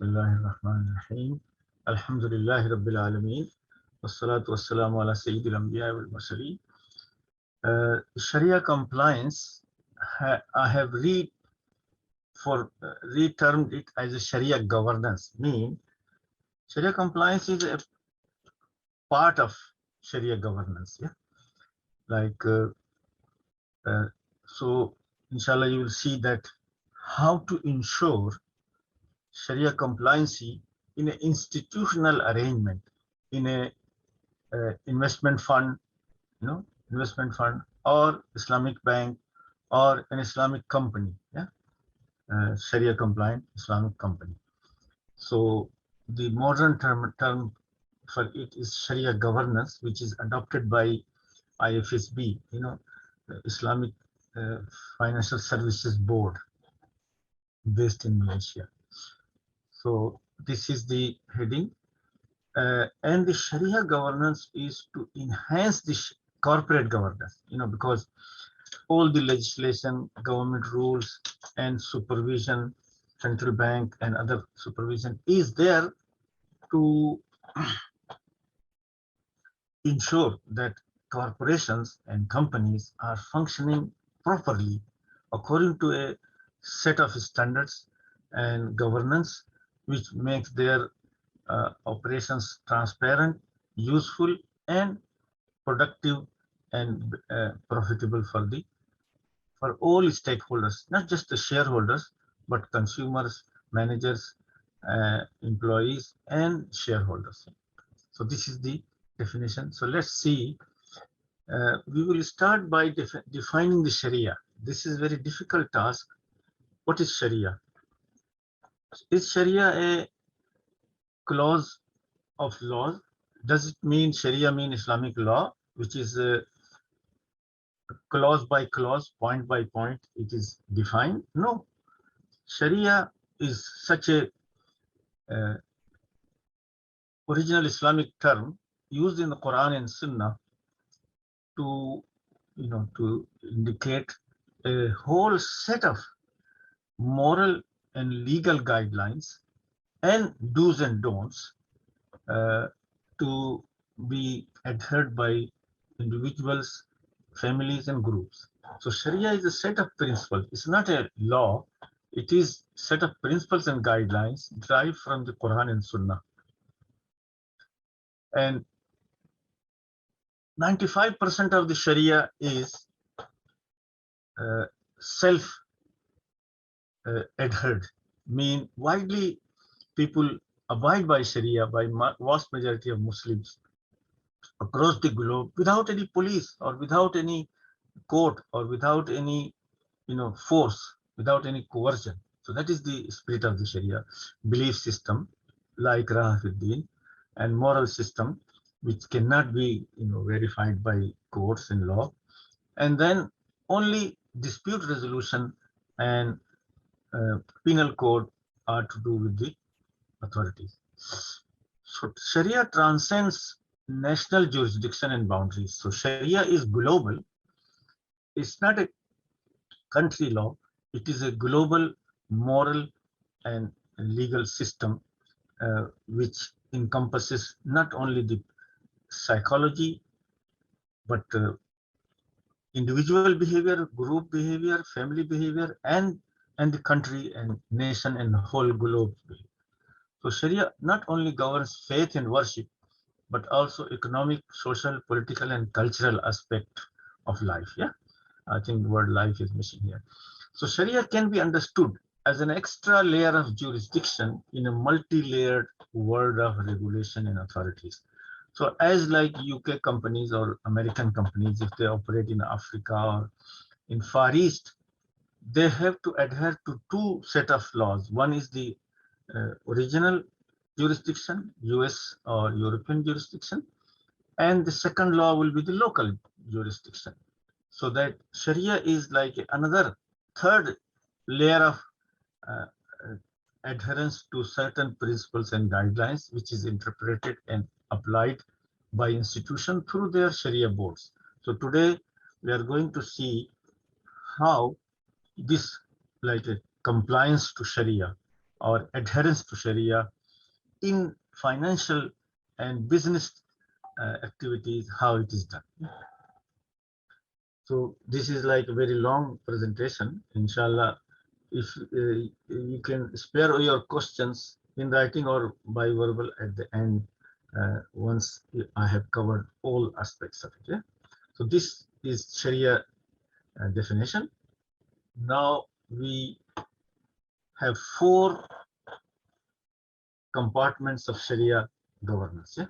Bismillahirrahmanirrahim. Alhamdulillahi Rabbil Alameen. Wassalatu wassalamu ala Sayyidil Anbiya wal Mursaleen. Sharia compliance, I have retermed it as a Sharia governance. Mean Sharia compliance is a part of Sharia governance. Yeah, like so. Inshallah, you will see that how to ensure Sharia compliance in an institutional arrangement, in a investment fund, investment fund, or Islamic bank, or an Islamic company, yeah, Sharia compliant Islamic company. So the modern term for it is Sharia governance, which is adopted by IFSB, the Islamic Financial Services Board, based in Malaysia. So this is the heading. And the Sharia governance is to enhance the corporate governance, because all the legislation, government rules, and supervision, central bank and other supervision is there to ensure that corporations and companies are functioning properly according to a set of standards and governance, which makes their operations transparent, useful, and productive and profitable for all stakeholders, not just the shareholders, but consumers, managers, employees, and shareholders. So this is the definition. So let's see. We will start by defining the Sharia. This is a very difficult task. What is Sharia? Is Sharia a clause of laws? Does it mean Sharia mean Islamic law, which is clause by clause, point by point, it is defined? No. Sharia is such a original Islamic term used in the Quran and Sunnah to indicate a whole set of moral and legal guidelines and do's and don'ts to be adhered by individuals, families, and groups. So Sharia is a set of principles. It's not a law. It is a set of principles and guidelines derived from the Quran and Sunnah. And 95% of the Sharia is self-adhered, mean widely people abide by Sharia by vast majority of Muslims across the globe without any police or without any court or without any force, without any coercion. So that is the spirit of the Sharia belief system, like Rahafuddin, and moral system which cannot be verified by courts and law. And then only dispute resolution and penal code are to do with the authorities. So Sharia transcends national jurisdiction and boundaries. So Sharia is global. It's not a country law. It is a global moral and legal system which encompasses not only the psychology, but individual behavior, group behavior, family behavior, and the country and nation and the whole globe. So Sharia not only governs faith and worship, but also economic, social, political, and cultural aspect of life. Yeah, I think the word life is missing here. So Sharia can be understood as an extra layer of jurisdiction in a multi-layered world of regulation and authorities. So as like UK companies or American companies, if they operate in Africa or in Far East, they have to adhere to two set of laws. One is the original jurisdiction, US or European jurisdiction, and the second law will be the local jurisdiction. So that Sharia is like another third layer of adherence to certain principles and guidelines, which is interpreted and applied by institution through their Sharia boards. So today we are going to see how this like a compliance to Sharia or adherence to Sharia in financial and business activities, how it is done. So this is like a very long presentation. Inshallah, if you can spare your questions in writing or by verbal at the end, once I have covered all aspects of it. Yeah? So this is Sharia definition. Now we have 4 compartments of Sharia governance. Yeah?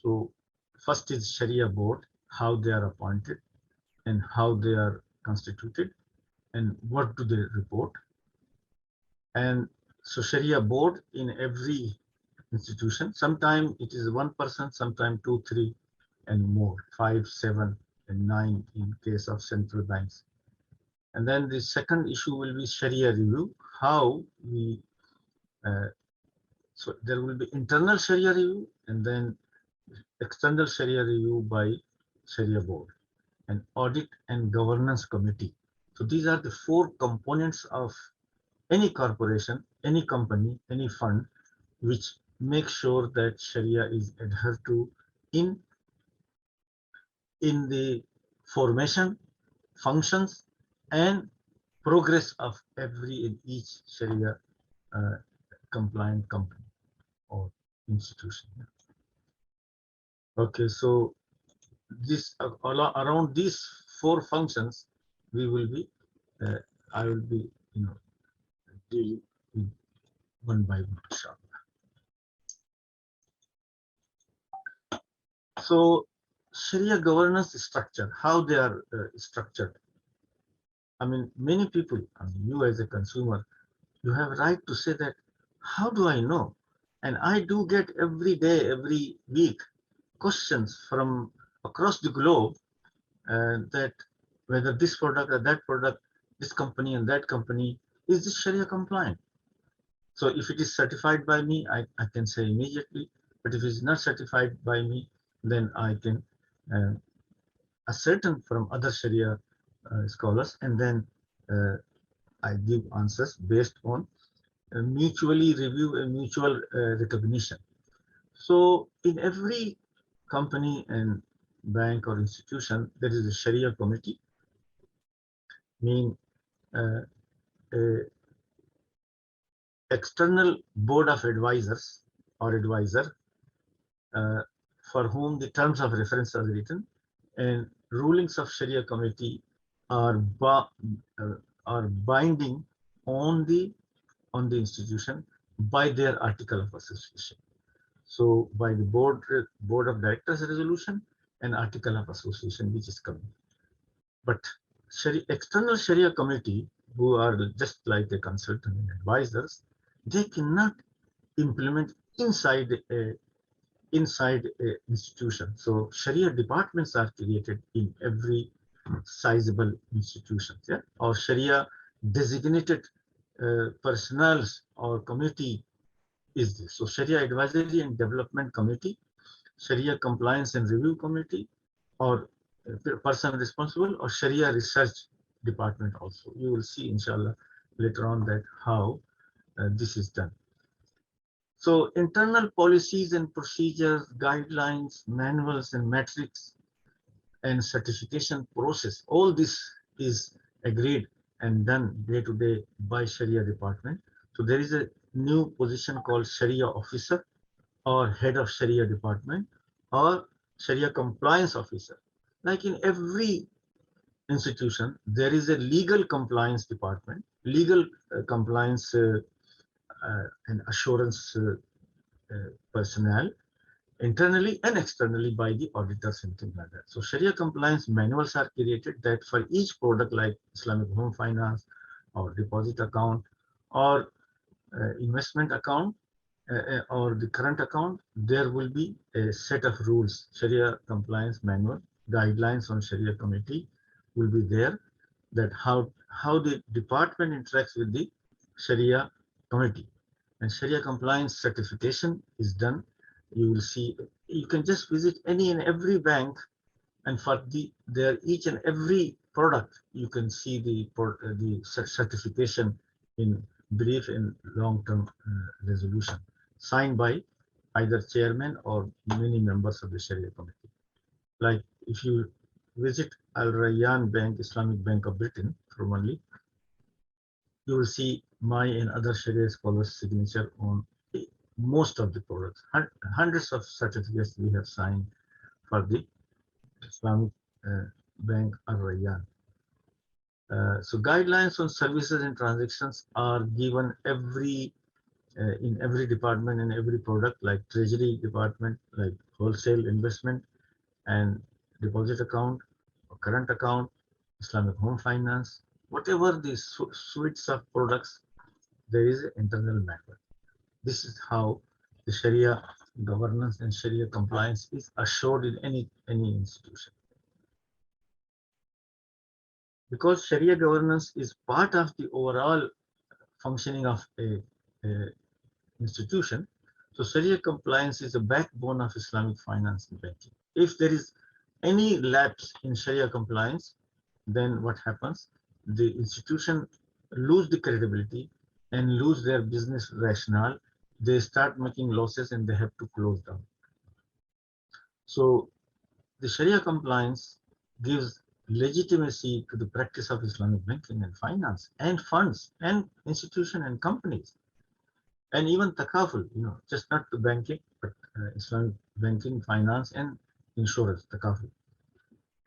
So first is Sharia board, how they are appointed and how they are constituted and what do they report. And so Sharia board in every institution, sometimes it is 1 person, sometimes 2, 3 and more, 5, 7 and 9 in case of central banks. And then the second issue will be Sharia review, how we so there will be internal Sharia review and then external Sharia review by Sharia board and audit and governance committee. So these are the 4 components of any corporation, any company, any fund, which make sure that Sharia is adhered to in the formation, functions, and progress of every and each Sharia compliant company or institution. Okay, so this around these 4 functions, we will be, I will be, dealing with one by one. So Sharia governance structure, how they are structured. I mean, many people, I mean, you as a consumer, you have right to say that, how do I know? And I do get every day, every week, questions from across the globe that whether this product or that product, this company and that company, is this Sharia compliant? So if it is certified by me, I can say immediately, but if it is not certified by me, then I can ascertain from other Sharia scholars, and then I give answers based on mutually review and mutual recognition. So in every company and bank or institution, there is a Sharia committee, mean external board of advisors or advisor for whom the terms of reference are written, and rulings of Sharia committee are binding on the institution by their article of association. So by the board of directors resolution and article of association which is coming. But external Sharia committee, who are just like a consultant and advisors, they cannot implement inside a institution. So Sharia departments are created in every sizable institution, yeah? Or Sharia designated personnel or committee is this. So Sharia Advisory and Development Committee, Sharia Compliance and Review Committee, or person responsible, or Sharia Research Department also. You will see, inshallah, later on that how this is done. So internal policies and procedures, guidelines, manuals and metrics and certification process, all this is agreed and done day to day by Sharia department. So there is a new position called Sharia officer or head of Sharia department or Sharia compliance officer. Like in every institution, there is a legal compliance department, legal compliance and assurance personnel, internally and externally by the auditors and things like that. So Sharia compliance manuals are created that for each product like Islamic home finance or deposit account or investment account or the current account, there will be a set of rules. Sharia compliance manual, guidelines on Sharia committee will be there, that how the department interacts with the Sharia committee. And Sharia compliance certification is done. You will see, you can just visit any and every bank, and for their each and every product, you can see the certification in brief and long-term resolution signed by either chairman or many members of the Sharia committee. Like if you visit Al Rayyan Bank, Islamic Bank of Britain, formerly, you will see my and other Sharia scholars' signature on most of the products. Hundreds of certificates we have signed for the Islamic Bank Al Rayyan. So guidelines on services and transactions are given in every department and every product, like treasury department, like wholesale investment and deposit account, current account, Islamic home finance, whatever the suites of products, there is an internal manual. This is how the Sharia governance and Sharia compliance is assured in any institution. Because Sharia governance is part of the overall functioning of a institution, so Sharia compliance is the backbone of Islamic finance and banking. If there is any lapse in Sharia compliance, then what happens? The institution lose the credibility and lose their business rationale. They start making losses and they have to close down. So the Sharia compliance gives legitimacy to the practice of Islamic banking and finance and funds and institution and companies. And even takaful, just not the banking, but Islamic banking, finance, and insurance, takaful.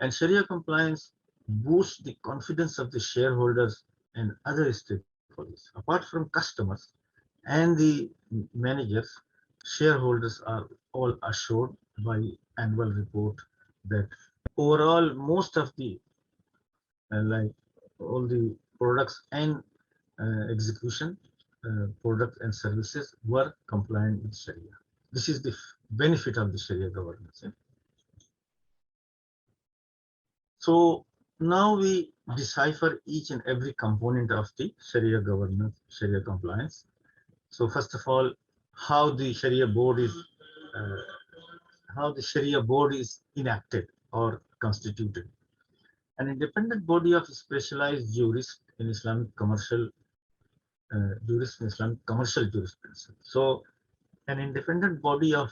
And Sharia compliance boosts the confidence of the shareholders and other stakeholders. Apart from customers and the managers, shareholders are all assured by annual report that overall most of the like all the products and execution products and services were compliant with Sharia. This is the benefit of the Sharia governance. So now we decipher each and every component of the Sharia governance, Sharia compliance. So first of all, how the Sharia board is enacted or constituted. An independent body of specialized jurists in Islamic commercial jurisprudence. So an independent body of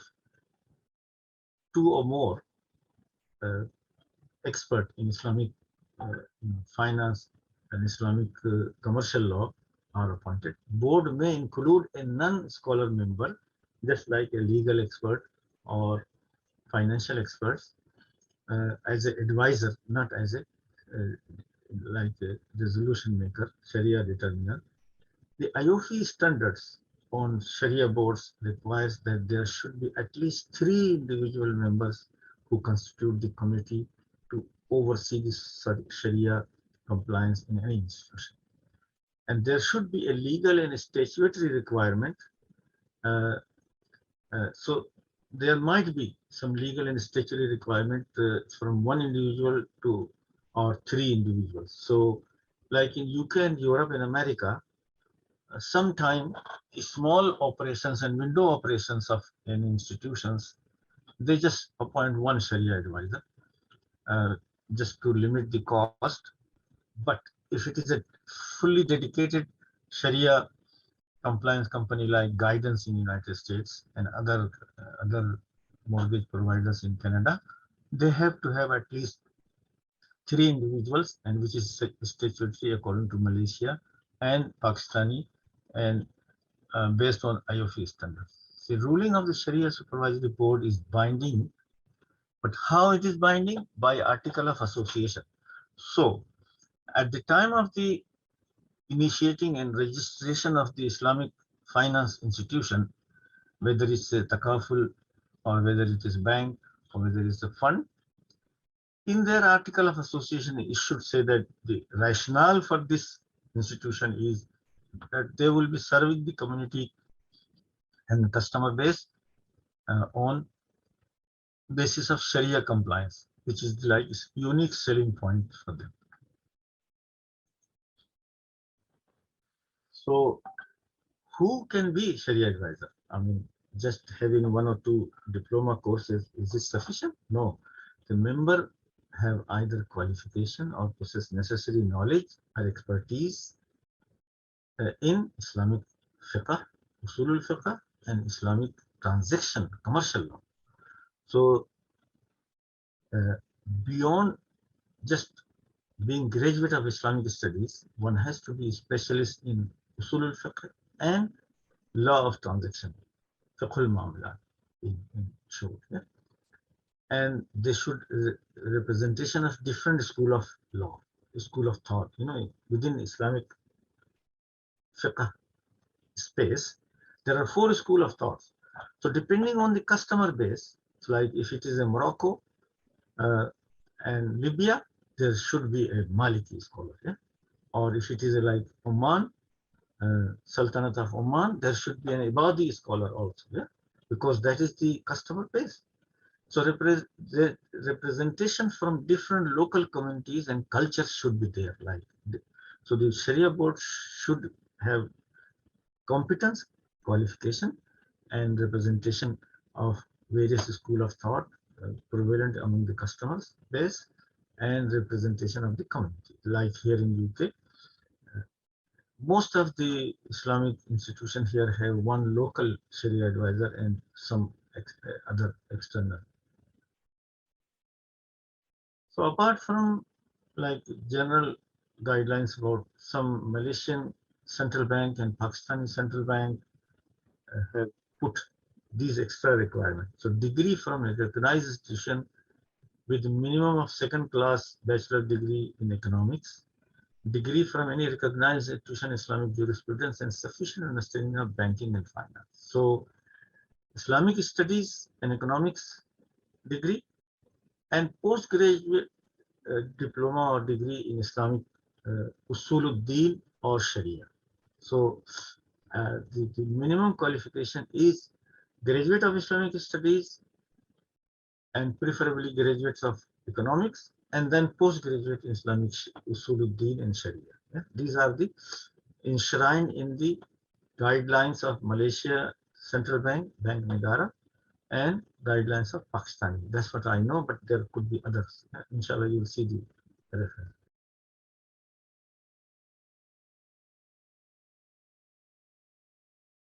two or more expert in Islamic finance and Islamic commercial law are appointed. Board may include a non-scholar member, just like a legal expert or financial experts, as an advisor, not as a like a resolution maker, Sharia determiner. The IOFI standards on Sharia boards requires that there should be at least 3 individual members who constitute the committee to oversee the Sharia compliance in any institution. And there should be a legal and statutory requirement. So there might be some legal and statutory requirement from 1 individual to or 3 individuals. So like in UK and Europe and America, sometime small operations and window operations of any institutions, they just appoint 1 Sharia advisor just to limit the cost. But if it is a fully dedicated Sharia compliance company like Guidance in United States and other mortgage providers in Canada, they have to have at least 3 individuals, and which is statutory according to Malaysia and Pakistani and based on IOFI standards. The ruling of the Sharia Supervisory Board is binding, but how it is binding? By article of association. So at the time of the initiating and registration of the Islamic finance institution, whether it's a takaful or whether it is bank or whether it's a fund, in their article of association, it should say that the rationale for this institution is that they will be serving the community and the customer base on basis of Sharia compliance, which is like unique selling point for them. So who can be Sharia advisor? I mean, just having 1 or 2 diploma courses, is this sufficient? No. The member have either qualification or possess necessary knowledge or expertise in Islamic fiqh, usul al-fiqh, and Islamic transaction, commercial law. So beyond just being graduate of Islamic studies, one has to be specialist in usul al-fiqh and law of transaction, fiqh al-mu'amalat in short. Yeah? And they should representation of different school of law, school of thought. You know, within Islamic fiqh space, there are 4 school of thoughts. So depending on the customer base, like if it is a Morocco and Libya, there should be a Maliki scholar. Yeah? Or if it is like Oman, Sultanate of Oman, there should be an Ibadi scholar also. Yeah? Because that is the customer base. So the representation from different local communities and cultures should be there. Like, so the Sharia board should have competence, qualification, and representation of various school of thought prevalent among the customers base, and representation of the community. Like here in UK, most of the Islamic institutions here have one local Sharia advisor and some other external. So apart from like general guidelines about some Malaysian central bank and Pakistani central bank have put these extra requirements. So degree from a recognized institution with minimum of second class bachelor degree in economics, degree from any recognized institution Islamic jurisprudence, and sufficient understanding of banking and finance. So Islamic studies and economics degree and postgraduate diploma or degree in Islamic Usuluddin or Sharia. So the minimum qualification is graduate of Islamic studies and preferably graduates of economics, and then postgraduate in Islamic Usuluddin and Sharia. Yeah? These are the enshrined in the guidelines of Malaysia Central Bank, Bank Negara, and guidelines of Pakistan. That's what I know, but there could be others. Inshallah, you'll see the reference.